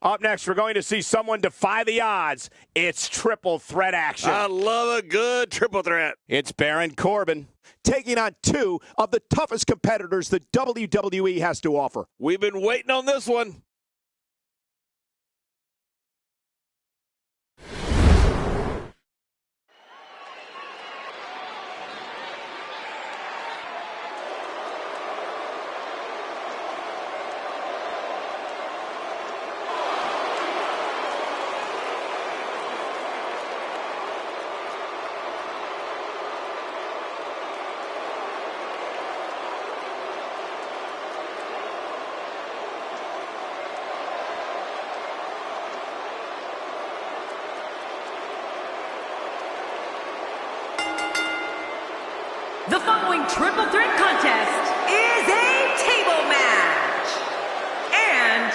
Up next, we're going to see someone defy the odds. It's triple threat action. I love a good triple threat. It's Baron Corbin taking on two of the toughest competitors the WWE has to offer. We've been waiting on this one. The following triple threat contest is a table match. And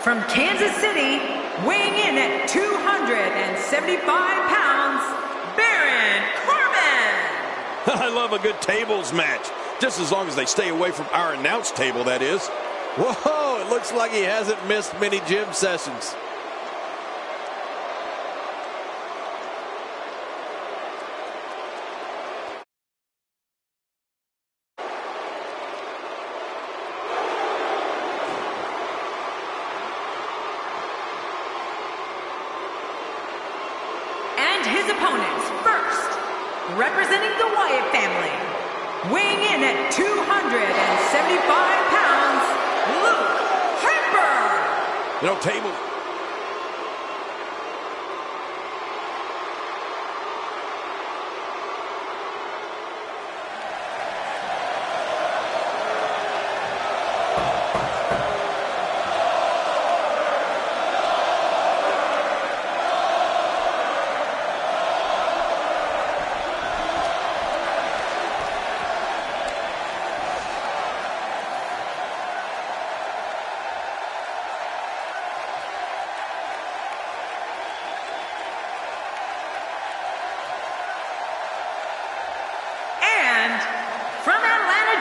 from Kansas City, weighing in at 275 pounds, Baron Corbin. I love a good tables match. Just as long as they stay away from our announce table, that is. Whoa, it looks like he hasn't missed many gym sessions. His opponents first, representing the Wyatt family, weighing in at 275 pounds, Luke Harper. You know, table.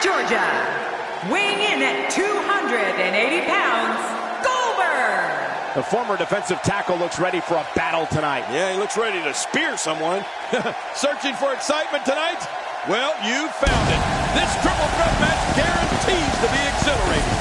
Georgia, weighing in at 280 pounds, Goldberg. The former defensive tackle looks ready for a battle tonight. Yeah, he looks ready to spear someone. Searching for excitement tonight? Well, you found it. This triple threat match guarantees to be exhilarating.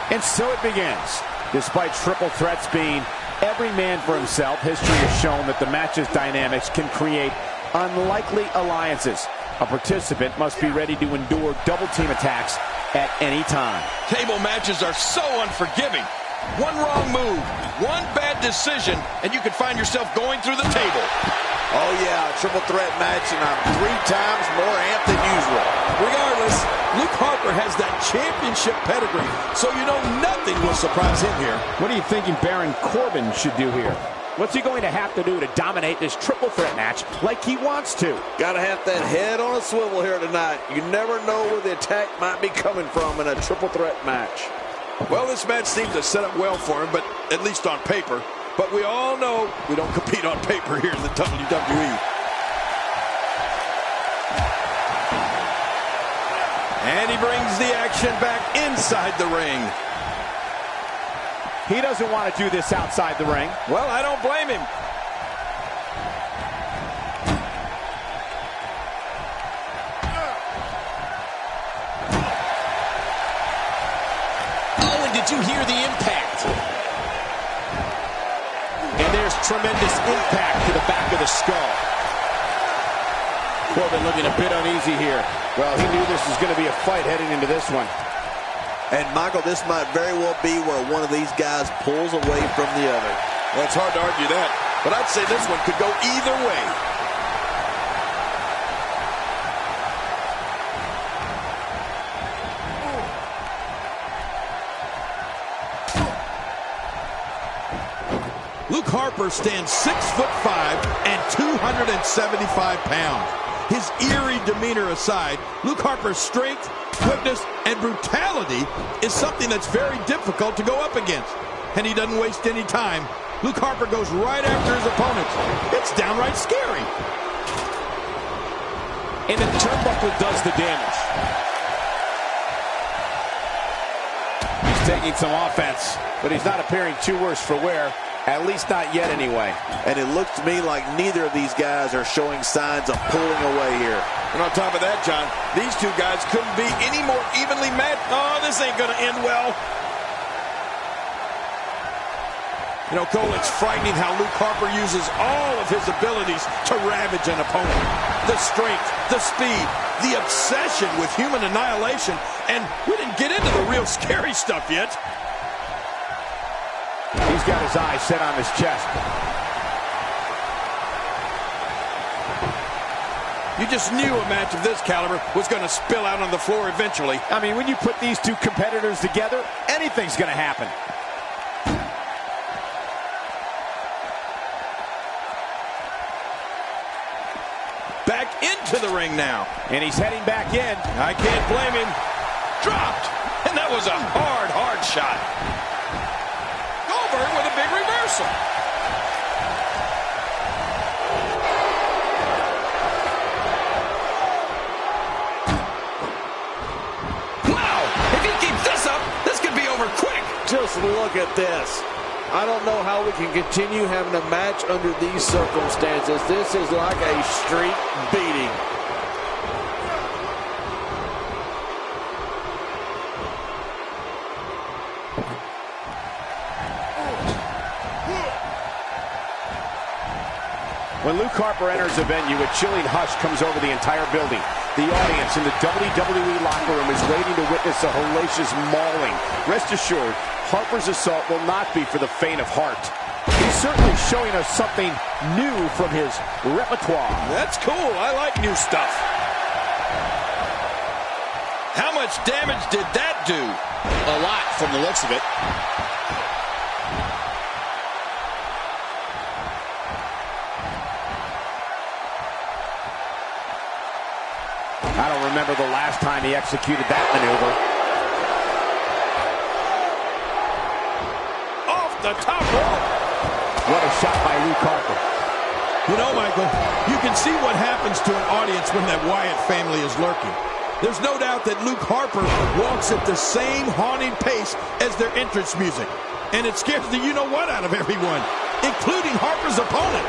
And so it begins. Despite triple threats being every man for himself, history has shown that the match's dynamics can create unlikely alliances. A participant must be ready to endure double-team attacks at any time. Table matches are so unforgiving. One wrong move, one bad decision, and you can find yourself going through the table. Oh, yeah, triple threat match, and I'm 3 times more amped than usual. Regardless, Luke Harper has that championship pedigree, so you know nothing will surprise him here. What are you thinking Baron Corbin should do here? What's he going to have to do to dominate this triple threat match like he wants to? Gotta have that head on a swivel here tonight. You never know where the attack might be coming from in a triple threat match. Well, this match seems to set up well for him, but at least on paper. But we all know we don't compete on paper here in the WWE. And he brings the action back inside the ring. He doesn't want to do this outside the ring. Well, I don't blame him. Did you hear the impact? And there's tremendous impact to the back of the skull. Corbin looking a bit uneasy here. Well, he knew this was going to be a fight heading into this one. And, Michael, this might very well be where one of these guys pulls away from the other. Well, it's hard to argue that, but I'd say this one could go either way. Luke Harper stands 6'5" and 275 pounds. His eerie demeanor aside, Luke Harper's strength, quickness, and brutality is something that's very difficult to go up against. And he doesn't waste any time. Luke Harper goes right after his opponents. It's downright scary. And the turnbuckle does the damage. He's taking some offense, but he's not appearing too worse for wear. At least not yet, anyway. And it looks to me like neither of these guys are showing signs of pulling away here. And on top of that, John, these two guys couldn't be any more evenly matched. Oh, this ain't going to end well. You know, Cole, it's frightening how Luke Harper uses all of his abilities to ravage an opponent. The strength, the speed, the obsession with human annihilation. And we didn't get into the real scary stuff yet. He's got his eyes set on his chest. You just knew a match of this caliber was going to spill out on the floor eventually. I mean, when you put these two competitors together, anything's going to happen. Back into the ring now. And he's heading back in. I can't blame him. Dropped. And that was a hard shot. Goldberg with a big reversal. Wow! If he keeps this up, this could be over quick. Just look at this. I don't know how we can continue having a match under these circumstances. This is like a street beating. When Luke Harper enters a venue, a chilling hush comes over the entire building. The audience in the WWE locker room is waiting to witness a hellacious mauling. Rest assured, Harper's assault will not be for the faint of heart. He's certainly showing us something new from his repertoire. That's cool. I like new stuff. How much damage did that do? A lot from the looks of it. I don't remember the last time he executed that maneuver. Off the top rope. What a shot by Luke Harper. You know, Michael, you can see what happens to an audience when that Wyatt family is lurking. There's no doubt that Luke Harper walks at the same haunting pace as their entrance music. And it scares the you-know-what out of everyone, including Harper's opponent.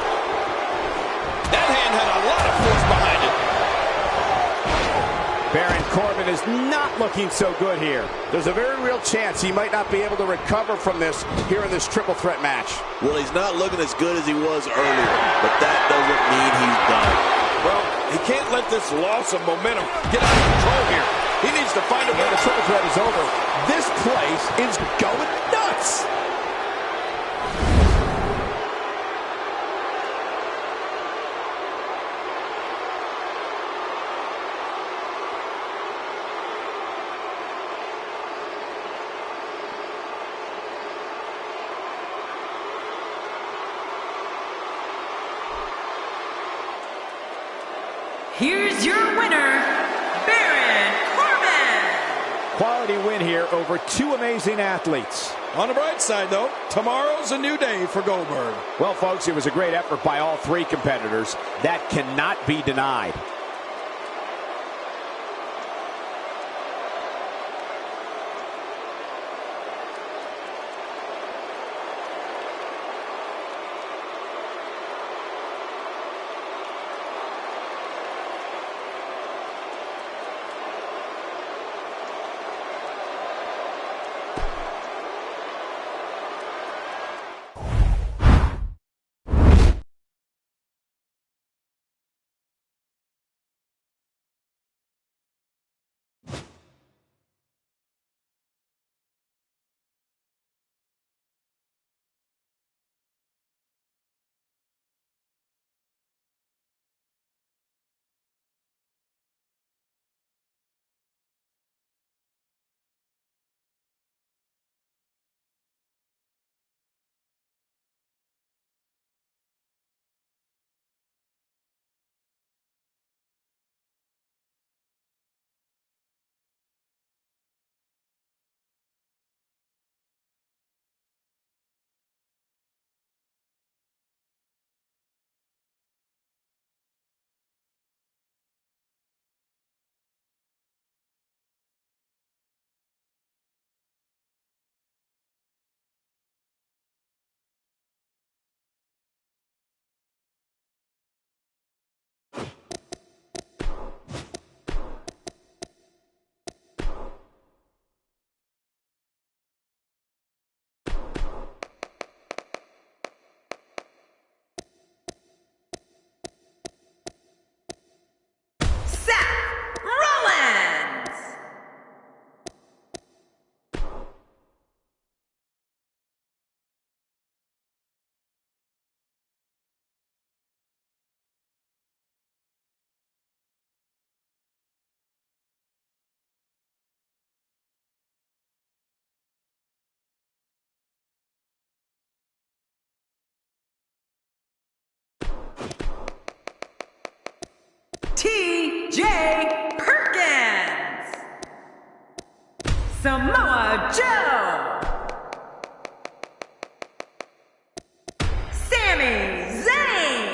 That hand had a lot of force behind it. Baron Corbin is not looking so good here. There's a very real chance he might not be able to recover from this here in this triple threat match. Well, he's not looking as good as he was earlier, but that doesn't mean he's done. Well, he can't let this loss of momentum get out of control here. He needs to find a way. The triple threat is over. This place is going nuts. Here's your winner, Baron Corbin. Quality win here over two amazing athletes. On the bright side, though, tomorrow's a new day for Goldberg. Well, folks, it was a great effort by all three competitors. That cannot be denied. T.J. Perkins. Samoa Joe. Sami Zayn.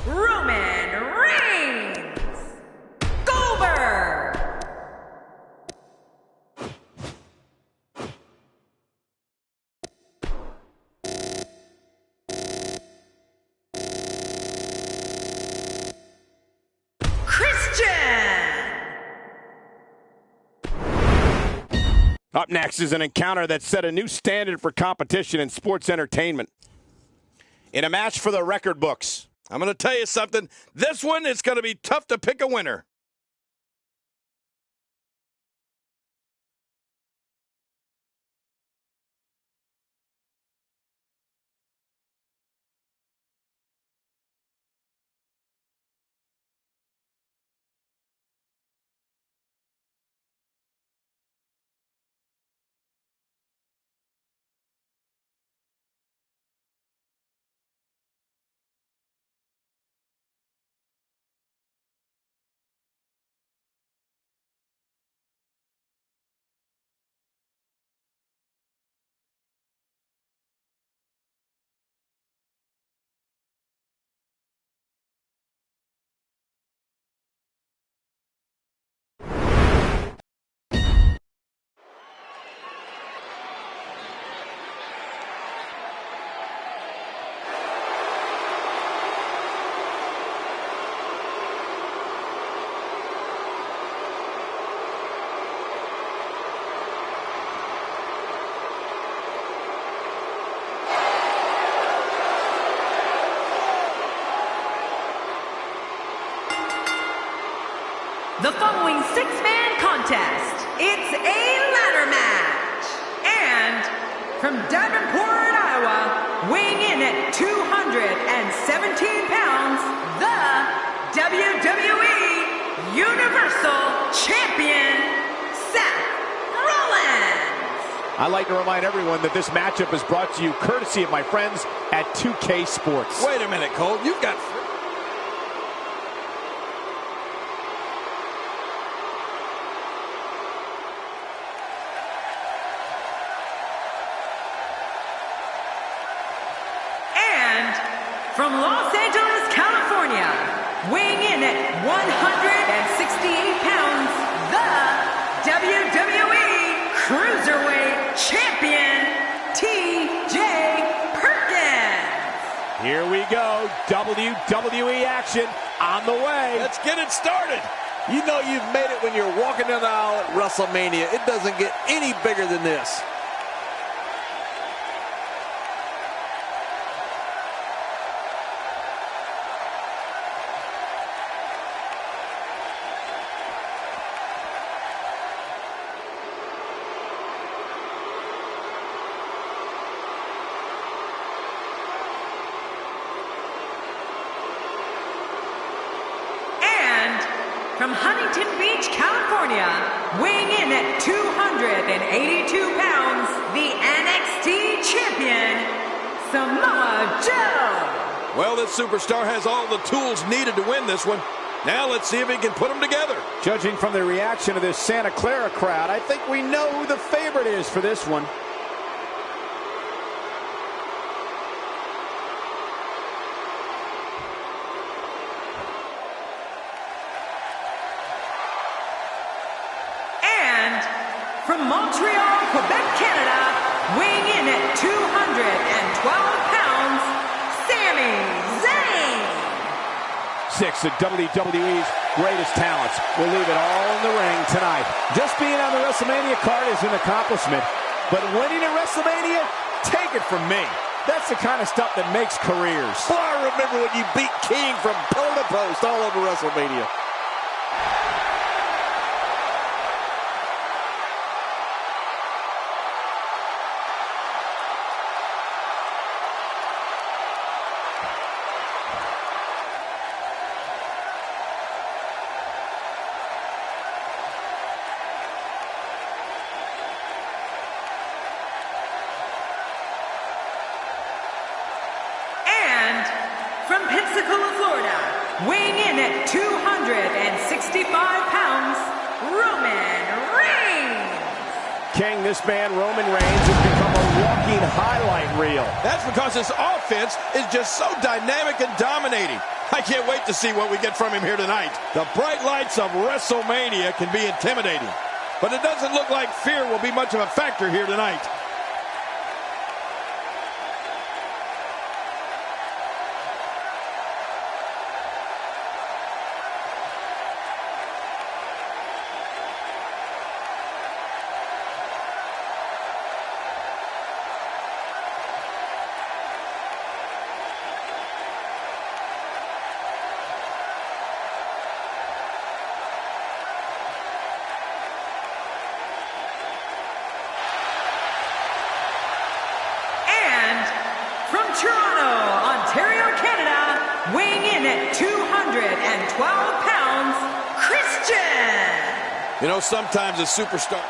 Roman Reigns. Goldberg. Christian. Up next is an encounter that set a new standard for competition in sports entertainment. In a match for the record books. I'm going to tell you something. This one is going to be tough to pick a winner. The following six-man contest, it's a ladder match. And from Davenport, Iowa, weighing in at 217 pounds, the WWE Universal Champion, Seth Rollins. I'd like to remind everyone that this matchup is brought to you courtesy of my friends at 2K Sports. Wait a minute, Cole. You've got... From Los Angeles, California, weighing in at 168 pounds, the WWE Cruiserweight Champion, T.J. Perkins. Here we go, WWE action on the way. Let's get it started. You know you've made it when you're walking down the aisle at WrestleMania. It doesn't get any bigger than this. From Huntington Beach, California, weighing in at 282 pounds, the NXT Champion, Samoa Joe. Well, this superstar has all the tools needed to win this one. Now let's see if he can put them together. Judging from the reaction of this Santa Clara crowd, I think we know who the favorite is for this one. From Montreal, Quebec, Canada, weighing in at 212 pounds, Sami Zayn. Six of WWE's greatest talents will leave it all in the ring tonight. Just being on the WrestleMania card is an accomplishment, but winning at WrestleMania, Take it from me. That's the kind of stuff that makes careers. Well, I remember when you beat King from pillar to post all over WrestleMania. From Pensacola, Florida, weighing in at 265 pounds, Roman Reigns. King, this man, Roman Reigns, has become a walking highlight reel. That's because his offense is just so dynamic and dominating. I can't wait to see what we get from him here tonight. The bright lights of WrestleMania can be intimidating, but it doesn't look like fear will be much of a factor here tonight. From Toronto, Ontario, Canada, weighing in at 212 pounds, Christian. You know, sometimes a superstar...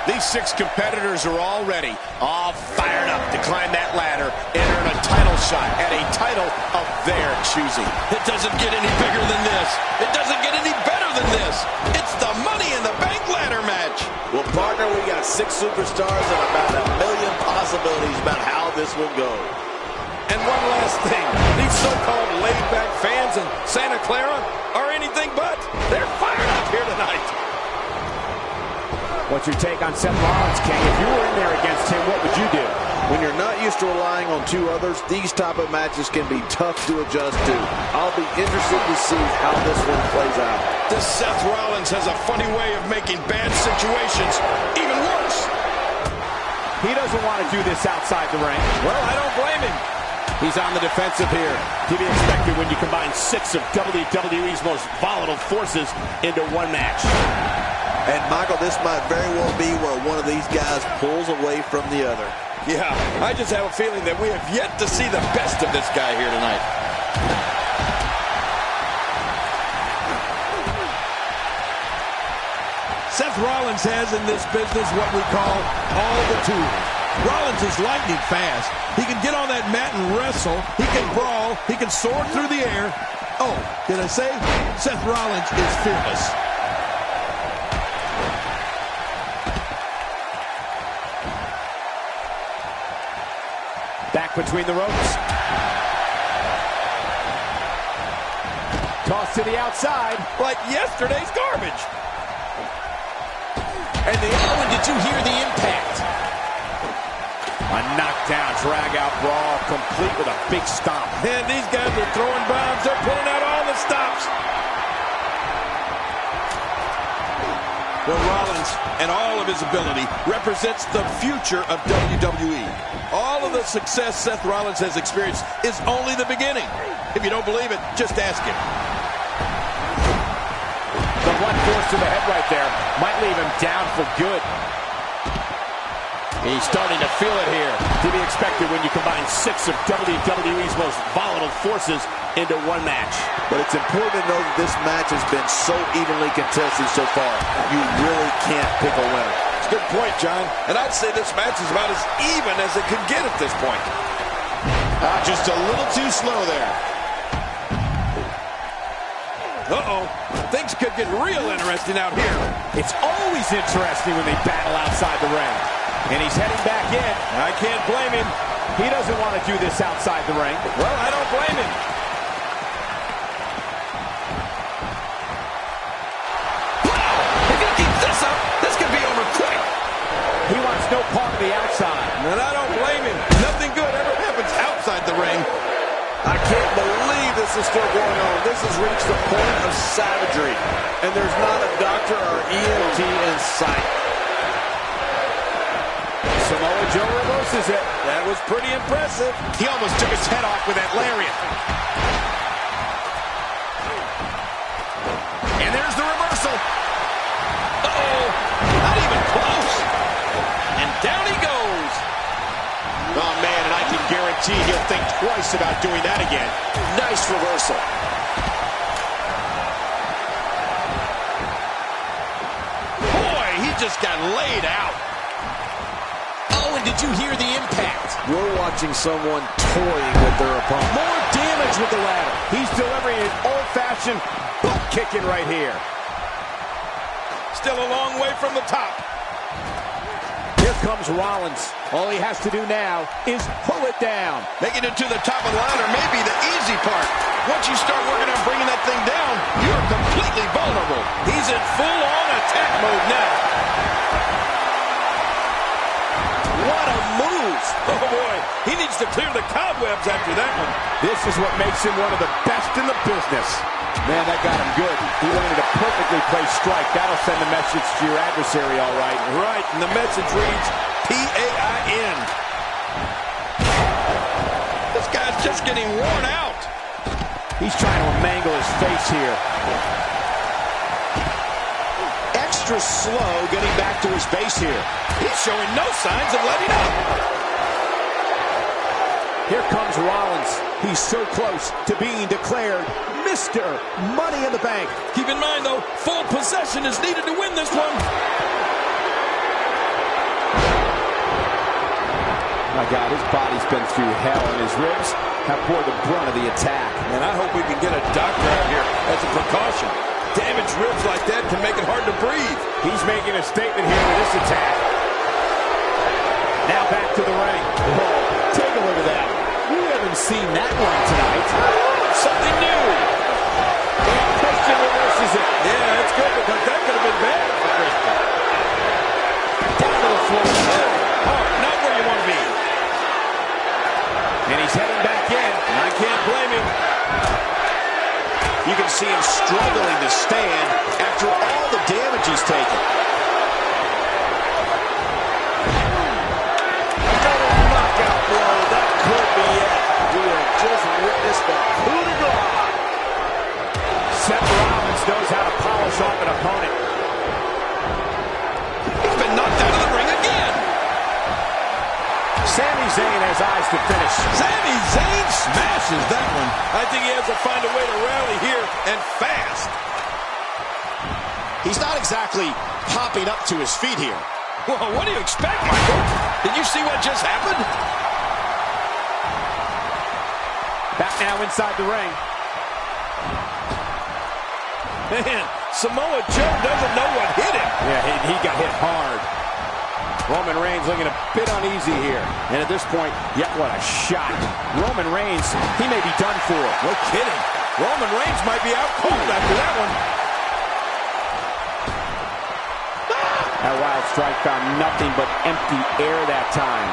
These 6 competitors are all ready, all fired up to climb that ladder and earn a title shot at a title of their choosing. It doesn't get any bigger than this. It doesn't get any better than this. It's the Money in the Bank ladder match. Well, partner, we got 6 superstars and about 1 million possibilities about how this will go. And one last thing. These so-called laid-back fans in Santa Clara are anything but. They're fired up here tonight. What's your take on Seth Rollins, King? If you were in there against him, what would you do? When you're not used to relying on 2 others, these type of matches can be tough to adjust to. I'll be interested to see how this one plays out. This Seth Rollins has a funny way of making bad situations even worse. He doesn't want to do this outside the ring. Well, I don't blame him. He's on the defensive here. To be expected when you combine 6 of WWE's most volatile forces into one match. And, Michael, this might very well be where one of these guys pulls away from the other. Yeah, I just have a feeling that we have yet to see the best of this guy here tonight. Seth Rollins has in this business what we call all the tools. Rollins is lightning fast. He can get on that mat and wrestle. He can brawl. He can soar through the air. Oh, did I say? Seth Rollins is fearless. Back between the ropes. Toss to the outside. Like yesterday's garbage. And the other one, did you hear the impact? A knockdown, drag-out brawl, complete with a big stomp. And these guys are throwing bombs. They're pulling out all the stops. Well, Rollins and all of his ability represents the future of WWE. All of the success Seth Rollins has experienced is only the beginning. If you don't believe it, just ask him. The blunt force to the head right there might leave him down for good. He's starting to feel it here. To be expected when you combine 6 of WWE's most volatile forces into one match. But it's important to know that this match has been so evenly contested so far. You really can't pick a winner. It's a good point, John. And I'd say this match is about as even as it could get at this point. Just a little too slow there. Uh-oh. Things could get real interesting out here. It's always interesting when they battle outside the ring. And he's heading back in. I can't blame him. He doesn't want to do this outside the ring. Well, I don't blame him. Wow! If he keeps this up, this could be over quick. He wants no part of the outside. And I don't blame him. Nothing good ever happens outside the ring. I can't believe this is still going on. This has reached the point of savagery, and there's not a doctor or EMT in sight. Samoa Joe reverses it. That was pretty impressive. He almost took his head off with that lariat. And there's the reversal. Uh-oh, not even close. And down he goes. Oh, man, and I can guarantee he'll think twice about doing that again. Nice reversal. Boy, he just got laid out. Oh, and did you hear the impact? We're watching someone toying with their opponent. More damage with the ladder. He's delivering an old-fashioned butt kicking right here. Still a long way from the top. Here comes Rollins. All he has to do now is pull it down. Making it to the top of the ladder may be the easy part. Once you start working on bringing that thing down, you're completely vulnerable. He's in full-on attack mode now. What a move. Oh, boy. He needs to clear the cobwebs after that one. This is what makes him one of the best in the business. Man, that got him good. He landed a perfectly placed strike. That'll send a message to your adversary, all right. Right, and the message reads PAIN. This guy's just getting worn out. He's trying to mangle his face here. Extra slow getting back to his base here. He's showing no signs of letting up. Here comes Rollins. He's so close to being declared Mr. Money in the Bank. Keep in mind, though, full possession is needed to win this one. My God, his body's been through hell, and his ribs have bore the brunt of the attack. And I hope we can get a doctor out here as a precaution. Damaged ribs like that can make it hard to breathe. He's making a statement here with this attack. Now back to the ring. Oh, take a look at that. We haven't seen that one tonight. Something new. And Christian reverses it. Yeah, that's good because that could have been bad for Christian. Down to the floor. Oh, not where you want to be. And he's heading back in. And I can't blame him. You can see him struggling to stand after all the damage he's taken. Another knockout blow. That could be it. We have just witnessed the coup de grace. Seth Rollins knows how to polish off an opponent. He's been knocked out of the ring again. Sami Zayn has eyes to finish. Sami Zayn smashes that one. I think he has to find a way to rally here and fast. He's not exactly hopping up to his feet here. Well, what do you expect, Michael? Did you see what just happened? Back now inside the ring. Man, Samoa Joe doesn't know what hit him. Yeah, he got hit hard. Roman Reigns looking a bit uneasy here. And at this point, yet what a shot. Roman Reigns, he may be done for. No kidding. Roman Reigns might be out cold after that one. That wild strike found nothing but empty air that time.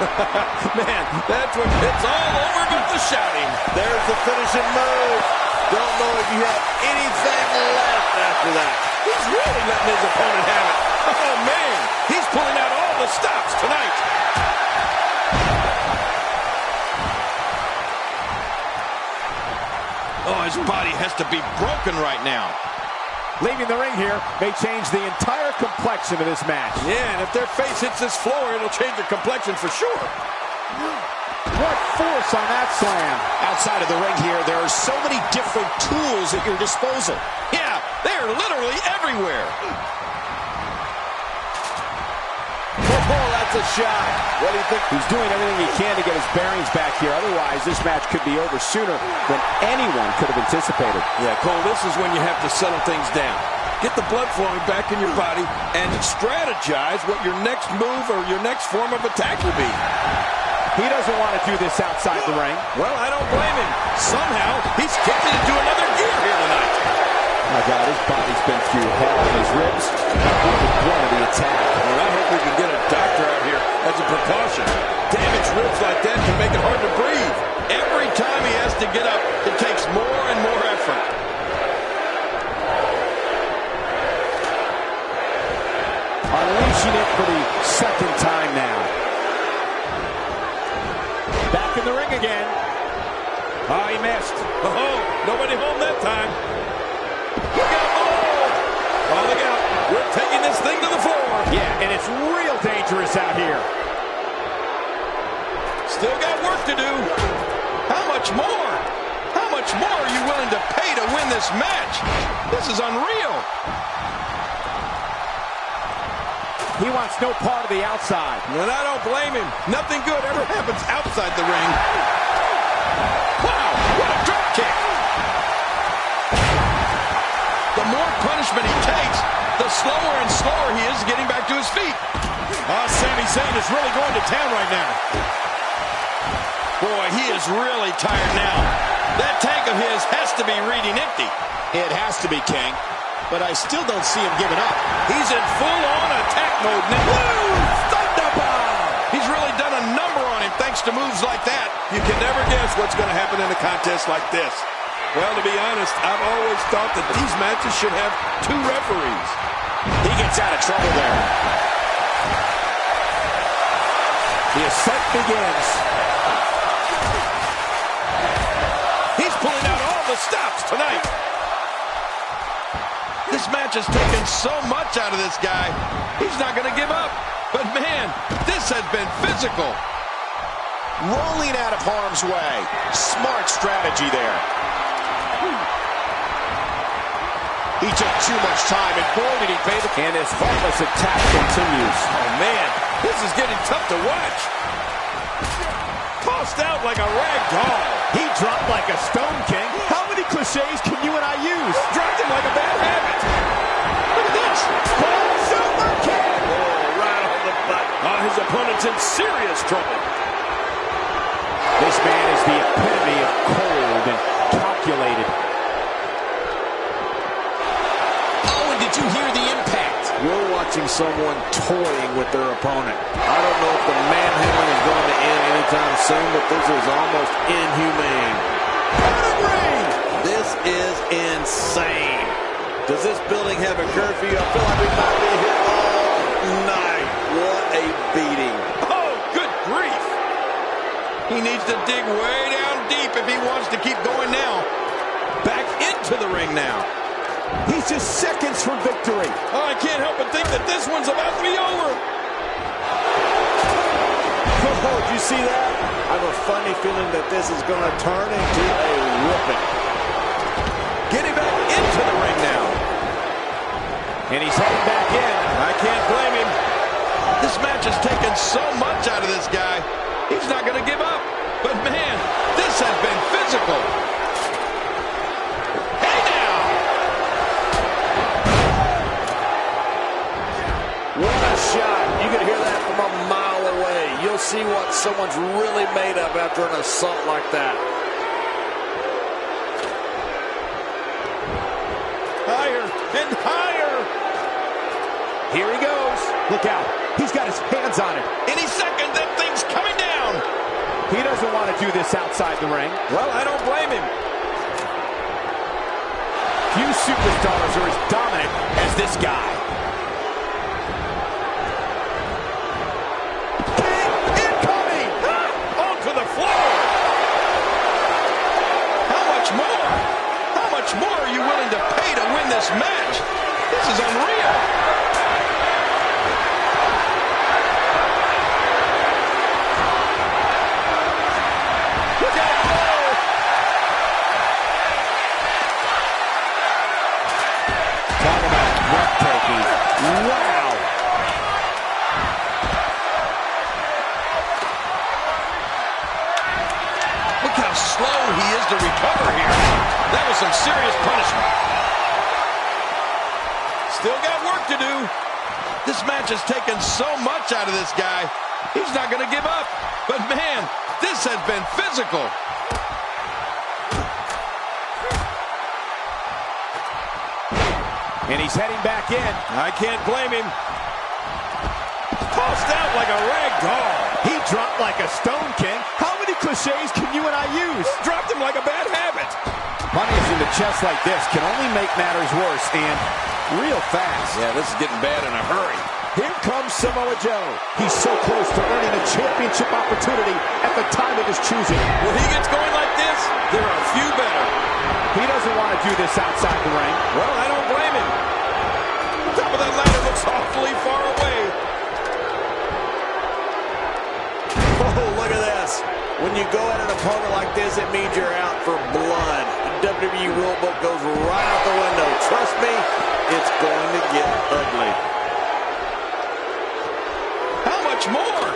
Man, that's when it's all over but the shouting. There's the finishing move. Don't know if you have anything left after that. He's really letting his opponent have it. Oh, man. He's pulling out all the stops tonight. Oh, his body has to be broken right now. Leaving the ring here may change the entire complexion of this match. Yeah, and if their face hits this floor, it'll change their complexion for sure. What force on that slam. Outside of the ring here, there are so many different tools at your disposal. Yeah, they're literally everywhere. Oh, that's a shot. What do you think? He's doing everything he can to get his bearings back here. Otherwise, this match could be over sooner than anyone could have anticipated. Yeah, Cole, this is when you have to settle things down. Get the blood flowing back in your body and strategize what your next move or your next form of attack will be. He doesn't want to do this outside the ring. Well, I don't blame him. Somehow, he's kicked it into another gear here tonight. My God, his body's been through hell, and his ribs have been the brunt of the attack. Well, I hope we can get a doctor out here as a precaution. Damaged ribs like that can make it hard to breathe. Every time he has to get up, Back in the ring again. Oh, he missed. Oh, nobody home that time. Look out. Oh, look out. We're taking this thing to the floor. Yeah, and it's real dangerous out here. Still got work to do. How much more? How much more are you willing to pay to win this match? This is unreal. He wants no part of the outside. And I don't blame him. Nothing good ever happens outside the ring. Wow, what a drop kick. The more punishment he takes, the slower and slower he is getting back to his feet. Oh, Sami Zayn is really going to town right now. Boy, he is really tired now. That tank of his has to be reading empty. It has to be, King. But I still don't see him giving up. He's in full-on attack mode now. Woo! Thunderbomb! He's really done a number on him thanks to moves like that. You can never guess what's going to happen in a contest like this. Well, to be honest, I've always thought that these matches should have 2 referees. He gets out of trouble there. The assault begins. He's pulling out all the stops tonight. This match has taken so much out of this guy. He's not going to give up. But, man, this has been physical. Rolling out of harm's way. Smart strategy there. He took too much time, and boy, did he pay the... And his heartless attack continues. Oh, man, this is getting tough to watch. Tossed out like a rag doll. He dropped like a stone, King. How many cliches can you and I use? Dropped him like a bad habit. Look at this. Super kick. Oh, right on the butt. Oh, his opponent's in serious trouble. This man is the epitome of cold and calculated. Oh, and did you hear the impact? You're watching someone toying with their opponent. I don't know if the manhandling is going to end anytime soon, but this is almost inhumane. This is insane. Does this building have a curfew? I feel like we might be here all night. What a beating. Oh, good grief. He needs to dig way down deep if he wants to keep going now. Back into the ring now. He's just seconds from victory. Oh, I can't help but think that this one's about to be over. Oh, did you see that? I have a funny feeling that this is going to turn into a whooping. Getting back into the ring now. And he's heading back in. I can't blame him. This match has taken so much out of this guy. He's not going to give up. But, man, this has been physical. Hey, now! What a shot. You can hear that from a mile away. You'll see what someone's really made of after an assault like that. Higher and higher. Here he goes. Look out. He's got his hands on it. Any second, that thing's coming down. He doesn't want to do this outside the ring. Well, I don't blame him. Few superstars are as dominant as this guy. Incoming! Onto the floor! How much more? How much more are you willing to pay to win this match? This is unreal. Wow! Look how slow he is to recover here. That was some serious punishment. Still got work to do. This match has taken so much out of this guy. He's not going to give up. But, man, this has been physical. And he's heading back in. I can't blame him. Tossed out like a rag doll. He dropped like a stone, King. How many cliches can you and I use? Dropped him like a bad habit. Punish in the chest like this can only make matters worse, and real fast. Yeah, this is getting bad in a hurry. Here comes Samoa Joe. He's so close to earning a championship opportunity at the time of his lose it. When he gets going like this, there are a few better. He doesn't want to do this outside the ring. Well, I don't blame him. The top of that ladder looks awfully far away. Oh, look at this. When you go at an opponent like this, it means you're out for blood. The WWE rulebook goes right out the window. Trust me, it's going to get ugly. How much more?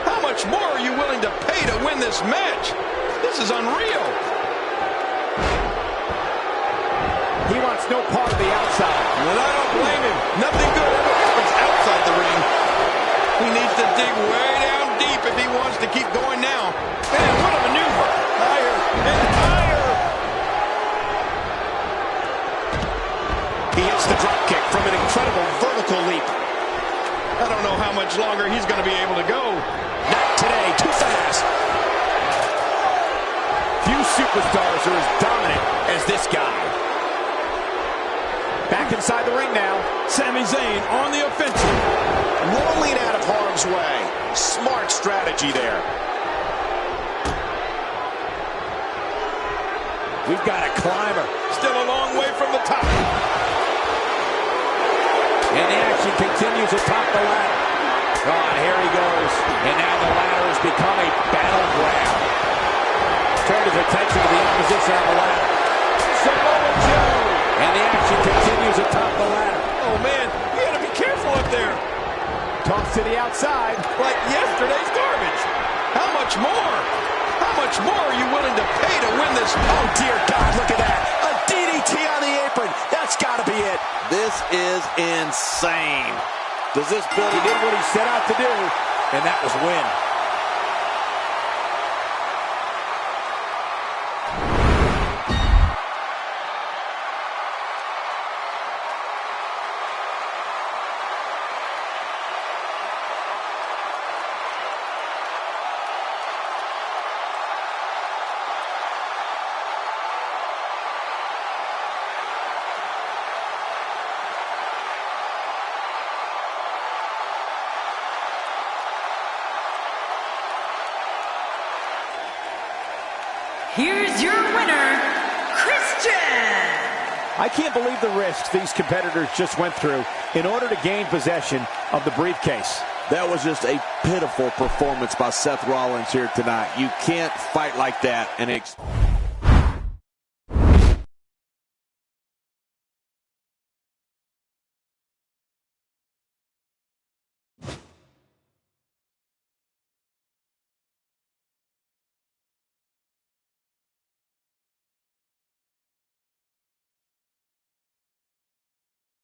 How much more are you willing to pay to win this match? This is unreal. He wants no part of the outside. And I don't blame him. Nothing good ever happens outside the ring. He needs to dig way down deep if he wants to keep going now. Man, what a maneuver. Higher and higher. He hits the drop kick from an incredible vertical leap. I don't know how much longer he's going to be able to go. Not today, too fast. Few superstars are as dominant as this guy. Back inside the ring now. Sami Zayn on the offensive. Rolling out of harm's way. Smart strategy there. We've got a climber. Still a long way from the top. And the action continues atop the ladder. Oh, and here he goes. And now the ladder has become a battleground. Turned his attention to the opposition on the ladder. Samoa Joe. And the action continues atop the ladder. Oh, man, you got to be careful up there. Toss to the outside. Like yesterday's garbage. How much more? How much more are you willing to pay to win this? Oh, dear God, look at that. A DDT on the apron. That's got to be it. This is insane. Does this build? He did what he set out to do, and that was win. Here's your winner, Christian. I can't believe the risks these competitors just went through in order to gain possession of the briefcase. That was just a pitiful performance by Seth Rollins here tonight. You can't fight like that and